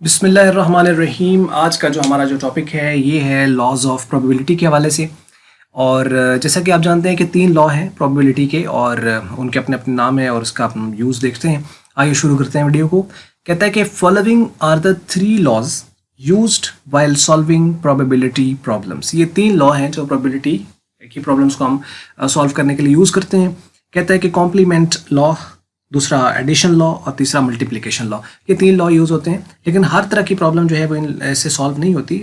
बिस्मिल्लाहिर्रहमानिर्रहीम। आज का जो हमारा जो टॉपिक है ये है लॉज ऑफ प्रोबेबिलिटी के हवाले से। और जैसा कि आप जानते हैं कि 3 लॉ हैं प्रोबेबिलिटी के और उनके अपने अपने नाम है और उसका अपन यूज़ देखते हैं। आइए शुरू करते हैं वीडियो को। कहता है कि following are the 3 laws used while solving probability problems. ये 3 लॉ हैं जो प्रोबेबिलिटी की प्रॉब्लम्स को हम सॉल्व करने के लिए यूज़ करते हैं। कहता है कि कॉम्प्लीमेंट लॉ, दूसरा एडिशन लॉ और तीसरा मल्टीप्लिकेशन लॉ। ये 3 लॉ यूज़ होते हैं, लेकिन हर तरह की प्रॉब्लम जो है वो ऐसे सॉल्व नहीं होती।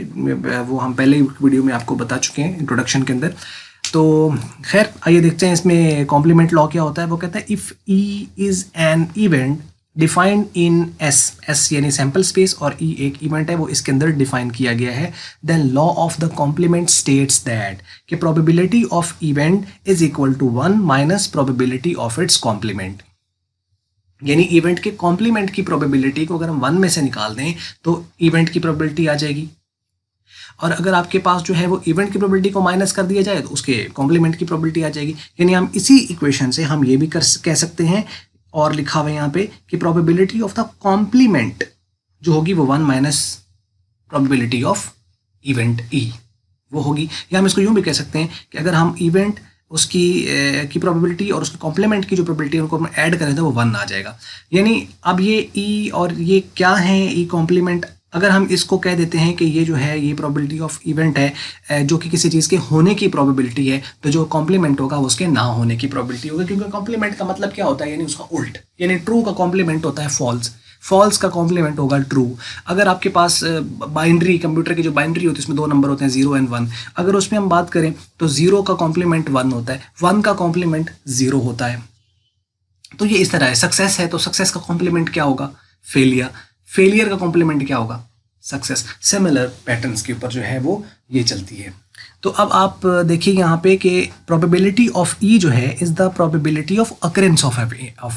वो हम पहले ही वीडियो में आपको बता चुके हैं इंट्रोडक्शन के अंदर। तो खैर आइए देखते हैं इसमें कॉम्प्लीमेंट लॉ क्या होता है। वो कहता है if E is an event defined in S यानी सैम्पल स्पेस और ई एक इवेंट है वो इसके अंदर डिफाइन किया गया है, then law of the complement states that कि probability of event is equal to 1 minus probability of its complement. यानी इवेंट के कॉम्प्लीमेंट की प्रोबेबिलिटी को अगर हम 1 में से निकाल दें तो इवेंट की प्रोबेबिलिटी आ जाएगी, और अगर आपके पास जो है वो इवेंट की प्रोबेबिलिटी को माइनस कर दिया जाए तो उसके कॉम्प्लीमेंट की प्रोबेबिलिटी आ जाएगी। यानी हम इसी इक्वेशन से हम ये भी कह सकते हैं, और लिखा हुआ है यहाँ पे कि प्रोबेबिलिटी ऑफ द कॉम्प्लीमेंट जो होगी वो 1 minus probability of event E वो होगी। या हम इसको यूँ भी कह सकते हैं कि अगर हम इवेंट उसकी की प्रोबेबिलिटी और उसके कॉम्प्लीमेंट की जो प्रोबेबिलिटी है उनको हम ऐड करें तो वो 1 आ जाएगा। यानी अब ये ई और ये क्या है, ई कॉम्प्लीमेंट, अगर हम इसको कह देते हैं कि ये जो है ये प्रोबेबिलिटी ऑफ इवेंट है जो कि किसी चीज़ के होने की प्रोबेबिलिटी है, तो जो कॉम्प्लीमेंट होगा वो उसके ना होने की प्रोबेबिलिटी होगी। क्योंकि कॉम्प्लीमेंट का मतलब क्या होता है, यानी उसका उल्ट। यानी ट्रू का कॉम्प्लीमेंट होता है फॉल्स, फॉल्स का कॉम्प्लीमेंट होगा ट्रू। अगर आपके पास बाइनरी, कंप्यूटर की जो बाइनरी होती है उसमें 2 नंबर होते हैं 0 एंड 1, अगर उसमें हम बात करें तो 0 का कॉम्प्लीमेंट 1 होता है, 1 का कॉम्प्लीमेंट 0 होता है। तो ये इस तरह है। सक्सेस है तो सक्सेस का कॉम्प्लीमेंट क्या होगा, फेलियर। फेलियर का कॉम्प्लीमेंट क्या होगा, सक्सेस। सिमिलर पैटर्न्स के ऊपर जो है वो ये चलती है। तो अब आप देखिए यहाँ पे कि प्रोबेबिलिटी ऑफ ई जो है is the probability of occurrence of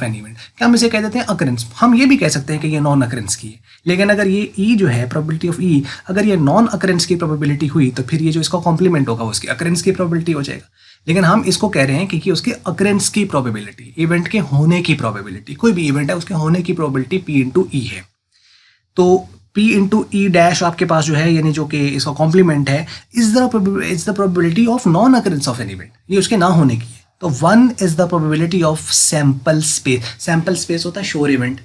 an event. क्या हम इसे कह देते हैं अकरेंस। हम ये भी कह सकते हैं कि ये नॉन अकरेंस की है, लेकिन अगर ये ई जो है प्रोबेबिलिटी ऑफ ई अगर ये नॉन अकरेंस की प्रोबेबिलिटी हुई तो फिर ये जो इसका कॉम्प्लीमेंट होगा वो उसकी अकरेंस की प्रोबेबिलिटी हो जाएगा। लेकिन हम इसको कह रहे हैं कि उसके अकरेंस की प्रोबेबिलिटी, इवेंट के होने की प्रोबेबिलिटी, कोई भी इवेंट है उसके होने की प्रोबेबिलिटी पी इंटू ई है। तो P इंटू ई डैश आपके पास जो है, यानी जो कि इसका कॉम्प्लीमेंट है, is the probability of non occurrence of an event, ये उसके ना होने की है। तो 1 is the probability of sample space. Sample space होता है श्योर इवेंट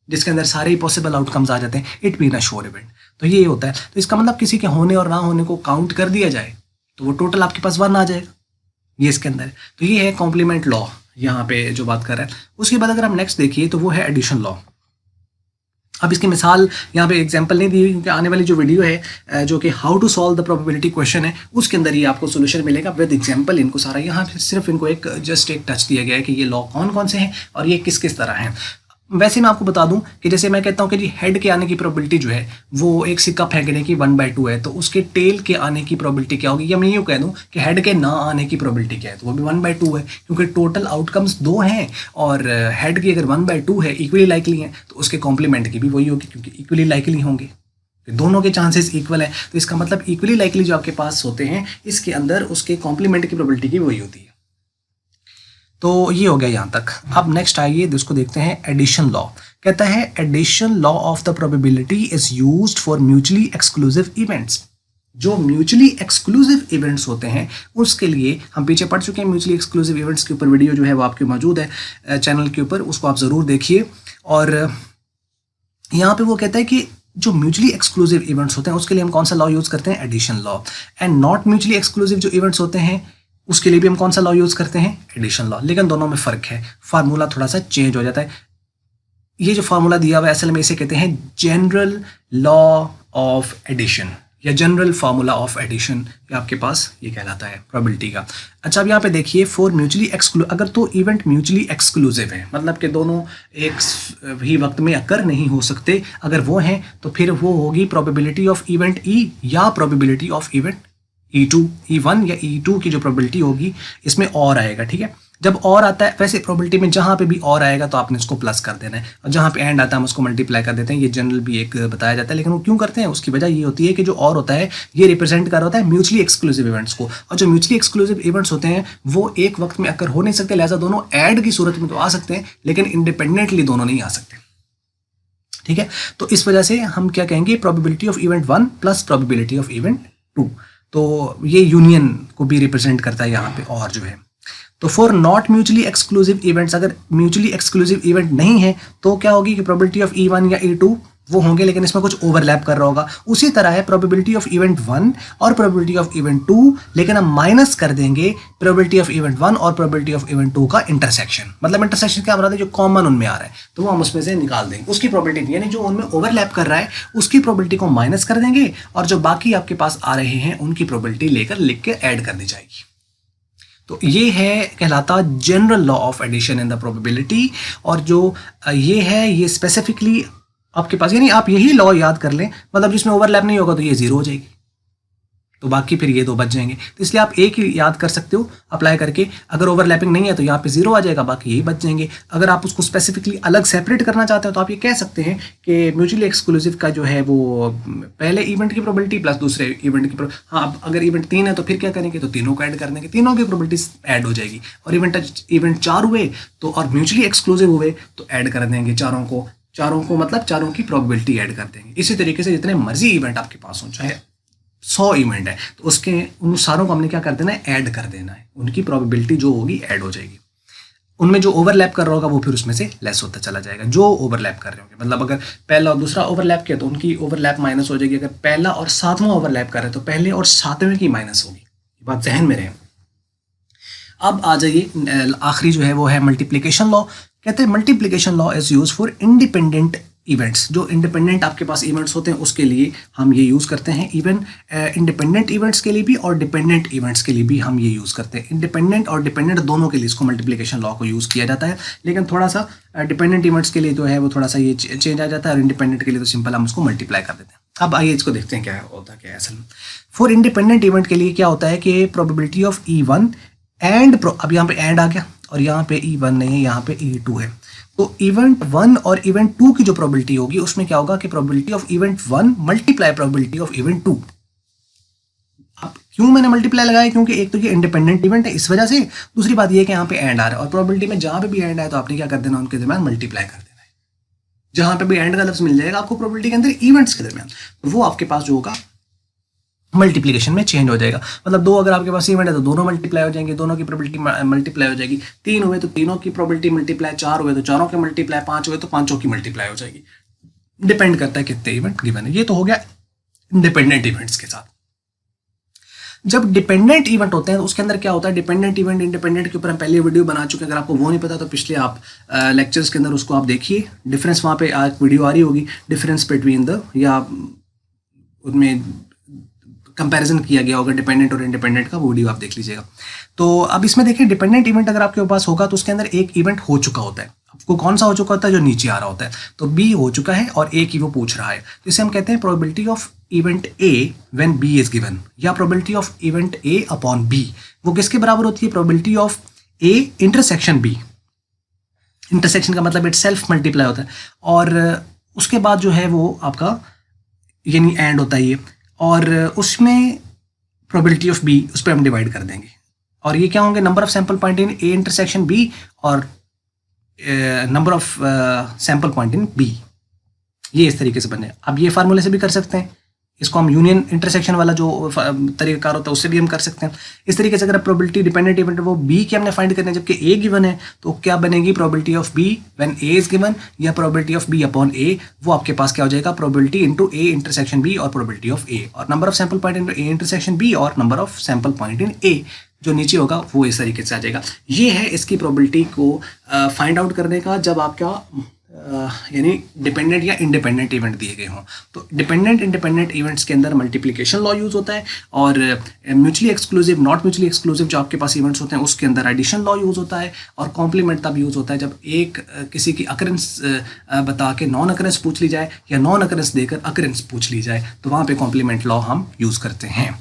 जिसके अंदर सारे ही पॉसिबल आउटकम्स आ जाते हैं, it been a sure event. तो ये होता है। तो इसका मतलब किसी के होने और ना होने को काउंट कर दिया जाए तो वो टोटल आपके पास 1 आ जाएगा, ये इसके अंदर है। तो ये है कॉम्प्लीमेंट लॉ यहाँ पे जो बात कर रहा है। उसके बाद अगर हम नेक्स्ट देखिए तो वो है एडिशन लॉ। अब इसकी मिसाल यहाँ पे एग्जांपल नहीं दी हुई क्योंकि आने वाली जो वीडियो है जो कि how to solve the probability question है उसके अंदर ही आपको सोल्यूशन मिलेगा विद एग्जांपल। इनको सारा यहाँ सिर्फ इनको एक जस्ट एक टच दिया गया है कि ये लॉ कौन कौन से हैं और ये किस किस तरह हैं। वैसे मैं आपको बता दूं कि जैसे मैं कहता हूं कि जी हेड के आने की प्रोबेबिलिटी जो है वो एक सिक्का फेंकने की 1/2 है, तो उसके टेल के आने की प्रोबेबिलिटी क्या होगी, या मैं यूँ कह दूं कि हेड के ना आने की प्रोबेबिलिटी क्या है, तो वो भी 1/2 है क्योंकि टोटल आउटकम्स 2 हैं और हेड की अगर 1/2 है, इक्वली लाइकली है, तो उसके कॉम्प्लीमेंट की भी वही होगी क्योंकि इक्वली लाइकली होंगे, दोनों के चांसेस इक्वल है। तो इसका मतलब इक्वली लाइकली जो आपके पास होते हैं इसके अंदर उसके कॉम्प्लीमेंट की प्रोबेबिलिटी की वही होती है। तो ये हो गया यहाँ तक। अब नेक्स्ट आइए इसको देखते हैं एडिशन लॉ। कहता है addition law of the probability is used for mutually exclusive events. जो म्यूचुअली एक्सक्लूसिव इवेंट्स होते हैं उसके लिए हम पीछे पढ़ चुके हैं। म्यूचुअली एक्सक्लूसिव इवेंट्स के ऊपर वीडियो जो है वो आपके मौजूद है चैनल के ऊपर, उसको आप ज़रूर देखिए। और यहाँ पे वो कहता है कि जो म्यूचुअली एक्सक्लूसिव इवेंट्स होते हैं उसके लिए हम कौन सा लॉ यूज़ करते हैं, addition law. And not mutually exclusive जो इवेंट्स होते हैं उसके लिए भी हम कौन सा लॉ यूज़ करते हैं, एडिशन लॉ। लेकिन दोनों में फ़र्क है, फार्मूला थोड़ा सा चेंज हो जाता है। ये जो फार्मूला दिया हुआ है असल में इसे कहते हैं जनरल लॉ ऑफ एडिशन या जनरल फार्मूला ऑफ एडिशन, ये आपके पास ये कहलाता है प्रोबेबिलिटी का। अच्छा अब यहाँ पे देखिए फॉर म्यूचुअली अगर तो इवेंट म्यूचुअली एक्सक्लूसिव है, मतलब कि दोनों एक ही वक्त में अकर नहीं हो सकते, अगर वो हैं तो फिर वो होगी प्रोबेबिलिटी ऑफ इवेंट ई या probability of event E2, E1 या E2 की जो प्रोबेबिलिटी होगी इसमें और आएगा। ठीक है, जब और आता है, वैसे प्रोबेबिलिटी में जहाँ पे भी और आएगा तो आपने इसको प्लस कर देना है, और जहाँ पे एंड आता है हम उसको मल्टीप्लाई कर देते हैं। ये जनरल भी एक बताया जाता है, लेकिन वो क्यों करते हैं उसकी वजह ये होती है कि जो और होता है ये रिप्रेजेंट कर रहा होता है म्यूचुअली एक्सक्लूसिव इवेंट्स को, और जो म्यूचुअली एक्सक्लूसिव इवेंट्स होते हैं वो एक वक्त में अकर हो नहीं सकते, लिहाजा दोनों ऐड की सूरत में तो आ सकते हैं लेकिन इंडिपेंडेंटली दोनों नहीं आ सकते। ठीक है। तो इस वजह से हम क्या कहेंगे, probability of event 1 plus probability of event 2। तो ये यूनियन को भी रिप्रेजेंट करता है यहाँ पे। और जो है तो for not mutually exclusive events, अगर म्यूचुअली एक्सक्लूसिव इवेंट नहीं है तो क्या होगी कि प्रोबेबिलिटी ऑफ E1 या E2 वो होंगे, लेकिन इसमें कुछ ओवरलैप कर रहा होगा। उसी तरह है प्रोबेबिलिटी ऑफ इवेंट 1 और प्रोबेबिलिटी ऑफ इवेंट 2, लेकिन हम माइनस कर देंगे प्रोबेबिलिटी ऑफ इवेंट 1 और प्रोबेबिलिटी ऑफ इवेंट 2 का इंटरसेक्शन। मतलब इंटरसेक्शन क्या बता है, जो कॉमन उनमें आ रहा है तो वो हम उसमें से निकाल देंगे उसकी प्रोबेबिलिटी, यानी जो उनमें ओवरलैप कर रहा है उसकी प्रोबेबिलिटी को माइनस कर देंगे और जो बाकी आपके पास आ रहे हैं उनकी प्रोबेबिलिटी लेकर लिख के ऐड कर दी जाएगी। तो ये है कहलाता general law of addition in the probability. और जो ये है ये स्पेसिफिकली आपके पास, यानी आप यही लॉ याद कर लें, मतलब जिसमें ओवरलैप नहीं होगा तो ये 0 हो जाएगी, तो बाकी फिर ये 2 बच जाएंगे। तो इसलिए आप एक ही याद कर सकते हो अप्लाई करके। अगर ओवरलैपिंग नहीं है तो यहाँ पे 0 आ जाएगा, बाकी यही बच जाएंगे। अगर आप उसको स्पेसिफिकली अलग सेपरेट करना चाहते हो तो आप ये कह सकते हैं कि म्यूचुअली एक्सक्लूसिव का जो है वो पहले इवेंट की प्रोबेबिलिटी प्लस दूसरे इवेंट की हाँ, अगर इवेंट 3 है तो फिर क्या करेंगे, तो तीनों को ऐड कर देंगे, तीनों की प्रोबेबिलिटीज ऐड हो जाएगी। और इवेंट 4 हुए तो और म्यूचुअली एक्सक्लूसिव हुए तो ऐड कर देंगे चारों को मतलब चारों की प्रोबेबिलिटी ऐड कर देंगे। इसी तरीके से जितने मर्जी इवेंट आपके पास हो, चाहे 100 इवेंट है तो उसके उन सारों को हमने क्या कर देना है, ऐड कर देना है, उनकी प्रोबेबिलिटी जो होगी ऐड हो जाएगी। उनमें जो ओवरलैप कर रहा होगा वो फिर उसमें से लेस होता चला जाएगा, जो ओवरलैप कर रहे होंगे। मतलब अगर पहला और दूसरा ओवरलैप किया तो उनकी ओवरलैप माइनस हो जाएगी। अगर पहला और 7वां ओवरलैप कर रहे तो पहले और 7वें की माइनस होगी। ये बात जहन में रहे। अब आ जाइए आखिरी जो है वो है मल्टीप्लिकेशन लॉ। कहते हैं multiplication law is use for independent events. जो इंडिपेंडेंट आपके पास इवेंट्स होते हैं उसके लिए हम ये यूज़ करते हैं। इवन इंडिपेंडेंट इवेंट्स के लिए भी और डिपेंडेंट इवेंट्स के लिए भी हम ये यूज़ करते हैं। इंडिपेंडेंट और डिपेंडेंट दोनों के लिए इसको मल्टीप्लिकेशन लॉ को यूज़ किया जाता है, लेकिन थोड़ा सा डिपेंडेंट इवेंट्स के लिए जो है वो थोड़ा सा ये चेंज आ जाता है और इंडिपेंडेंट के लिए तो सिंपल हम उसको मल्टीप्लाई कर देते हैं। अब आइए इसको देखते हैं क्या होता क्या है असल में। फॉर इंडिपेंडेंट इवेंट के लिए क्या होता है कि प्रोबेबिलिटी ऑफ E1 एंड अब यहाँ पे एंड आ गया और यहाँ पे E1 नहीं है, यहाँ पे E2 है। तो इवेंट 1 और इवेंट 2 की जो प्रोबेबिलिटी होगी उसमें क्या होगा कि probability of event 1 multiply probability of event 2। अब क्यों मैंने मल्टीप्लाई लगाया, क्योंकि एक तो ये इंडिपेंडेंट इवेंट है इस वजह से, दूसरी बात ये है कि यहाँ पे एंड आ रहा है और प्रोबेबिलिटी में जहां पे भी एंड आए तो आपने क्या कर देना, उनके दरमियान मल्टीप्लाई कर देना है। जहां पे भी एंड का लफ्ज मिल जाएगा आपको प्रोबेबिलिटी के अंदर इवेंट्स के दरमियान, तो वो आपके पास जो होगा मल्टीप्लिकेशन में चेंज हो जाएगा। मतलब 2 अगर आपके पास इवेंट है तो दोनों मल्टीप्लाई हो जाएंगे, दोनों की प्रोबेबिलिटी मल्टीप्लाई हो जाएगी। 3 हुए तो तीनों की प्रोबेबिलिटी मल्टीप्लाई, 4 हुए तो चारों की मल्टीप्लाई, 5 हुए तो पांचों की मल्टीप्लाई हो जाएगी। डिपेंड करता है कितने इवेंट गिवन है। ये तो हो गया इंडिपेंडेंट इवेंट्स के साथ। जब डिपेंडेंट इवेंट होते हैं तो उसके अंदर क्या होता है, डिपेंडेंट इवेंट इंडिपेंडेंट के ऊपर हम पहले वीडियो बना चुके हैं। अगर आपको वो नहीं पता तो पिछले आप लेक्चर्स के अंदर उसको आप देखिए। डिफरेंस वहाँ पे वीडियो आ रही होगी, डिफरेंस बिटवीन द, या उनमें कंपैरिजन किया गया होगा डिपेंडेंट और इंडिपेंडेंट का, वो वीडियो आप देख लीजिएगा। तो अब इसमें देखिए डिपेंडेंट इवेंट अगर आपके पास होगा तो उसके अंदर एक इवेंट हो चुका होता है। आपको कौन सा हो चुका होता है, जो नीचे आ रहा होता है। तो बी हो चुका है और ए की वो पूछ रहा है, तो इसे हम कहते हैं probability of event A when B is given, या probability of event A upon B. वो किसके बराबर होती है, probability of A intersection B. Intersection का मतलब इट सेल्फ मल्टीप्लाई होता है और उसके बाद जो है वो आपका यानी एंड होता है ये, और उसमें प्रोबेबिलिटी ऑफ बी उस पर हम डिवाइड कर देंगे। और ये क्या होंगे, number of sample point in A intersection B और number of sample point in B. ये इस तरीके से बने। अब ये फार्मूले से भी कर सकते हैं, इसको हम यूनियन इंटरसेक्शन वाला जो तरीकाकार होता है उससे भी हम कर सकते हैं। इस तरीके से अगर प्रोबेबिलिटी डिपेंडेंट इवेंट वो बी की हमने फाइंड करना है जबकि ए गिवन है, तो क्या बनेगी, probability of B when A is given या probability of B upon A. वो आपके पास क्या हो जाएगा, probability into A intersection B और प्रोबेबिलिटी ऑफ ए, और number of sample point into A intersection B और number of sample point in A जो नीचे होगा वो इस तरीके से आ जाएगा। ये है इसकी प्रोबेबिलिटी को फाइंड आउट करने का जब आपका यानी डिपेंडेंट या इंडिपेंडेंट इवेंट दिए गए हों। तो डिपेंडेंट इंडिपेंडेंट इवेंट्स के अंदर मल्टीप्लिकेशन लॉ यूज होता है, और mutually exclusive not mutually exclusive जो आपके पास इवेंट्स होते हैं उसके अंदर एडिशन लॉ यूज होता है, और कॉम्प्लीमेंट तब यूज होता है जब एक किसी की अकरेंस बता के नॉन अकरेंस पूछ ली जाए या नॉन अकरेंस देकर अकरेंस पूछ ली जाए, तो वहाँ पे कॉम्प्लीमेंट लॉ हम यूज़ करते हैं।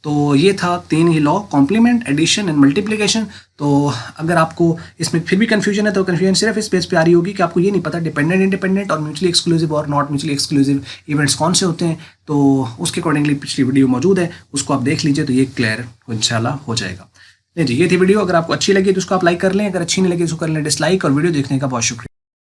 तो ये था 3 ही law, complement, addition and multiplication. तो अगर आपको इसमें फिर भी कन्फ्यूजन है तो कन्फ्यूजन सिर्फ इस पेज पे आ रही होगी कि आपको ये नहीं पता डिपेंडेंट इंडिपेंडेंट और म्यूचुअली एक्सक्लूसिव और नॉट म्यूचुअली एक्सक्लूसिव इवेंट्स कौन से होते हैं। तो उसके अकॉर्डिंगली पिछली वीडियो मौजूद है, उसको आप देख लीजिए तो ये क्लियर इंशाल्लाह हो जाएगा। नहीं जी, ये थी वीडियो। अगर आपको अच्छी लगी तो उसको आप लाइक कर लें, अगर अच्छी नहीं लगी तो उसको कर लें डिसलाइक, और वीडियो देखने का बहुत शुक्रिया।